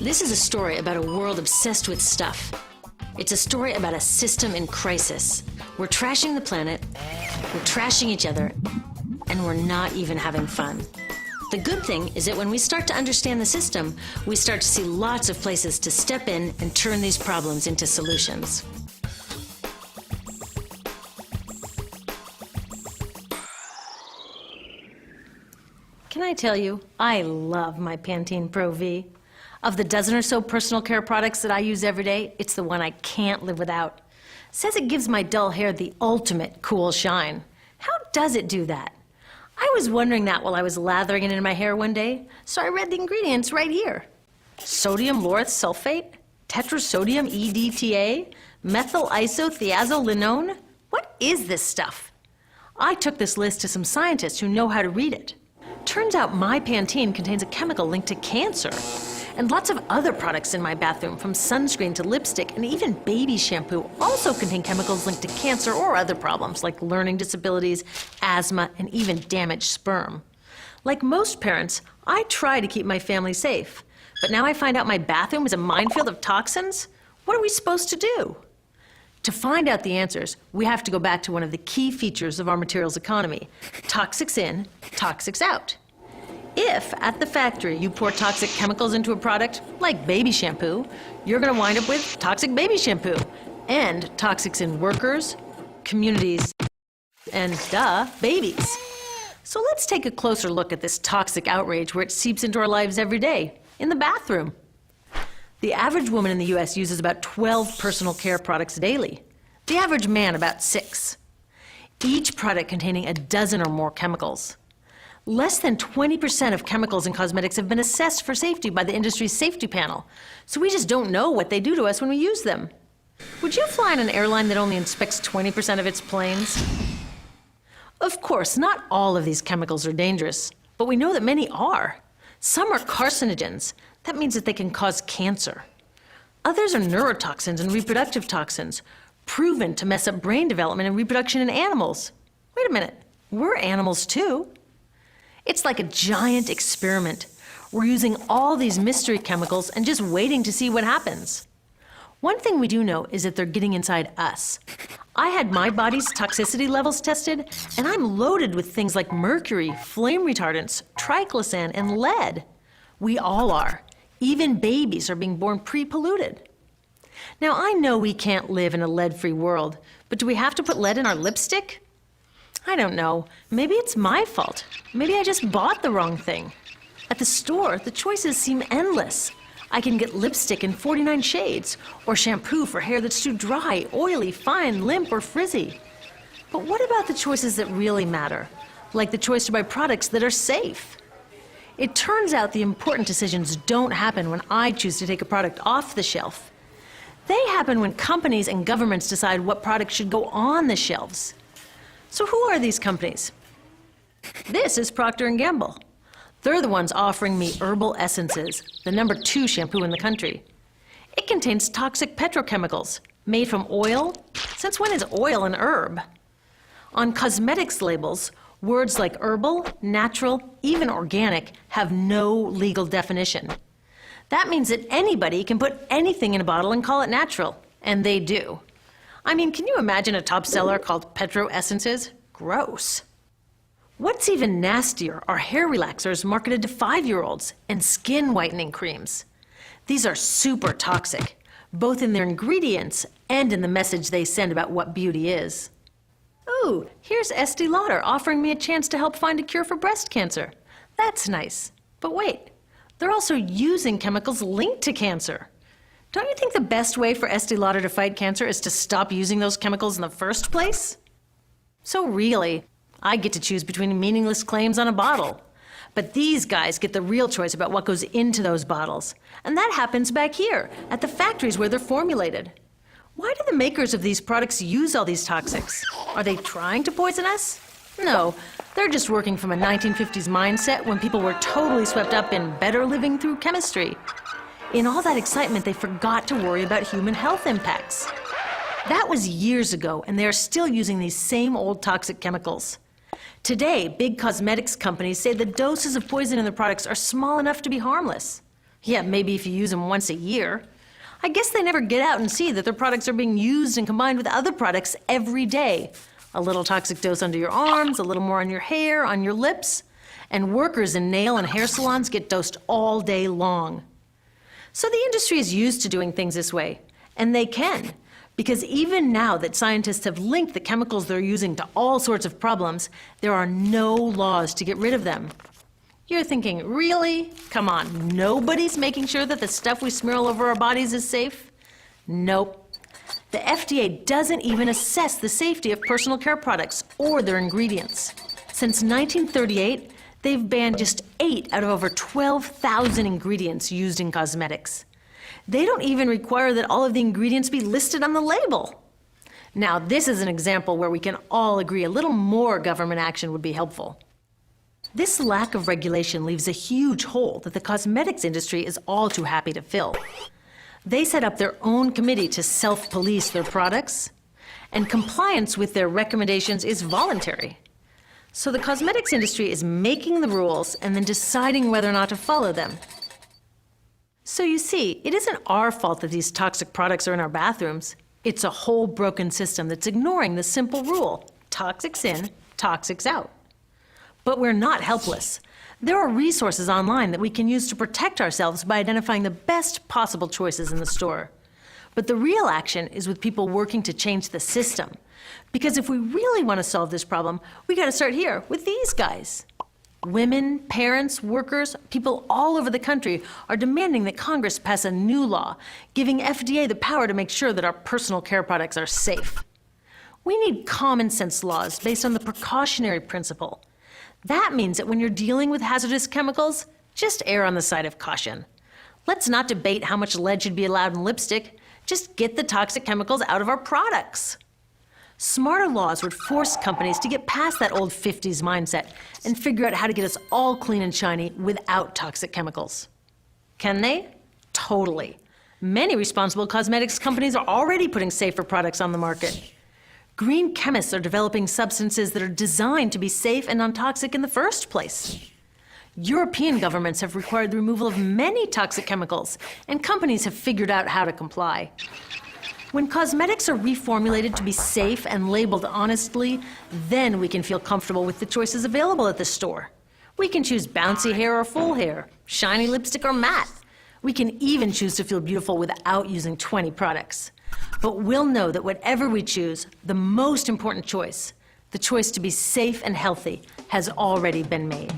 This is a story about a world obsessed with stuff. It's a story about a system in crisis. We're trashing the planet, we're trashing each other, and we're not even having fun. The good thing is that when we start to understand the system, we start to see lots of places to step in and turn these problems into solutions. Can I tell you, I love my Pantene Pro V. Of the dozen or so personal care products that I use every day, it's the one I can't live without. Says it gives my dull hair the ultimate cool shine. How does it do that? I was wondering that while I was lathering it in my hair one day, so I read the ingredients right here. Sodium lauryl sulfate, tetrasodium EDTA, methyl isothiazolinone. What is this stuff? I took this list to some scientists who know how to read it. Turns out my Pantene contains a chemical linked to cancer. And lots of other products in my bathroom, from sunscreen to lipstick and even baby shampoo, also contain chemicals linked to cancer or other problems like learning disabilities, asthma, and even damaged sperm. Like most parents, I try to keep my family safe. But now I find out my bathroom is a minefield of toxins? What are we supposed to do? To find out the answers, we have to go back to one of the key features of our materials economy: toxics in, toxics out. If, at the factory, you pour toxic chemicals into a product, like baby shampoo, you're going to wind up with toxic baby shampoo, and toxics in workers, communities, and, babies. So let's take a closer look at this toxic outrage where it seeps into our lives every day, in the bathroom. The average woman in the U.S. uses about 12 personal care products daily. The average man about 6. Each product containing a dozen or more chemicals. Less than 20% of chemicals in cosmetics have been assessed for safety by the industry's safety panel, so we just don't know what they do to us when we use them. Would you fly on an airline that only inspects 20% of its planes? Of course, not all of these chemicals are dangerous, but we know that many are. Some are carcinogens. That means that they can cause cancer. Others are neurotoxins and reproductive toxins, proven to mess up brain development and reproduction in animals. Wait a minute, we're animals too. It's like a giant experiment. We're using all these mystery chemicals and just waiting to see what happens. One thing we do know is that they're getting inside us. I had my body's toxicity levels tested, and I'm loaded with things like mercury, flame retardants, triclosan, and lead. We all are. Even babies are being born pre-polluted. Now, I know we can't live in a lead-free world, but do we have to put lead in our lipstick? I don't know. Maybe it's my fault. Maybe I just bought the wrong thing. At the store, the choices seem endless. I can get lipstick in 49 shades, or shampoo for hair that's too dry, oily, fine, limp, or frizzy. But what about the choices that really matter? Like the choice to buy products that are safe? It turns out the important decisions don't happen when I choose to take a product off the shelf. They happen when companies and governments decide what products should go on the shelves. So who are these companies? This is Procter & Gamble. They're the ones offering me Herbal Essences, the #2 shampoo in the country. It contains toxic petrochemicals, made from oil. Since when is oil an herb? On cosmetics labels, words like herbal, natural, even organic have no legal definition. That means that anybody can put anything in a bottle and call it natural, and they do. I mean, can you imagine a top seller called Petro Essences? Gross. What's even nastier are hair relaxers marketed to 5-year-olds and skin whitening creams. These are super toxic, both in their ingredients and in the message they send about what beauty is. Ooh, here's Estee Lauder offering me a chance to help find a cure for breast cancer. That's nice. But wait, they're also using chemicals linked to cancer. Don't you think the best way for Estee Lauder to fight cancer is to stop using those chemicals in the first place? So really, I get to choose between meaningless claims on a bottle. But these guys get the real choice about what goes into those bottles. And that happens back here, at the factories where they're formulated. Why do the makers of these products use all these toxics? Are they trying to poison us? No, they're just working from a 1950s mindset when people were totally swept up in better living through chemistry. In all that excitement, they forgot to worry about human health impacts. That was years ago, and they are still using these same old toxic chemicals. Today, big cosmetics companies say the doses of poison in their products are small enough to be harmless. Yeah, maybe if you use them once a year. I guess they never get out and see that their products are being used and combined with other products every day. A little toxic dose under your arms, a little more on your hair, on your lips. And workers in nail and hair salons get dosed all day long. So the industry is used to doing things this way, and they can. Because even now that scientists have linked the chemicals they're using to all sorts of problems, there are no laws to get rid of them. You're thinking, really? Come on, nobody's making sure that the stuff we smear all over our bodies is safe? Nope. The FDA doesn't even assess the safety of personal care products or their ingredients. Since 1938, they've banned just 8 out of over 12,000 ingredients used in cosmetics. They don't even require that all of the ingredients be listed on the label. Now, this is an example where we can all agree a little more government action would be helpful. This lack of regulation leaves a huge hole that the cosmetics industry is all too happy to fill. They set up their own committee to self-police their products, and compliance with their recommendations is voluntary. So the cosmetics industry is making the rules and then deciding whether or not to follow them. So you see, it isn't our fault that these toxic products are in our bathrooms. It's a whole broken system that's ignoring the simple rule: toxics in, toxics out. But we're not helpless. There are resources online that we can use to protect ourselves by identifying the best possible choices in the store. But the real action is with people working to change the system. Because if we really want to solve this problem, we got to start here with these guys. Women, parents, workers, people all over the country are demanding that Congress pass a new law, giving FDA the power to make sure that our personal care products are safe. We need common sense laws based on the precautionary principle. That means that when you're dealing with hazardous chemicals, just err on the side of caution. Let's not debate how much lead should be allowed in lipstick. Just get the toxic chemicals out of our products. Smarter laws would force companies to get past that old 50s mindset and figure out how to get us all clean and shiny without toxic chemicals. Can they? Totally. Many responsible cosmetics companies are already putting safer products on the market. Green chemists are developing substances that are designed to be safe and non-toxic in the first place. European governments have required the removal of many toxic chemicals, and companies have figured out how to comply. When cosmetics are reformulated to be safe and labeled honestly, then we can feel comfortable with the choices available at the store. We can choose bouncy hair or full hair, shiny lipstick or matte. We can even choose to feel beautiful without using 20 products. But we'll know that whatever we choose, the most important choice, the choice to be safe and healthy, has already been made.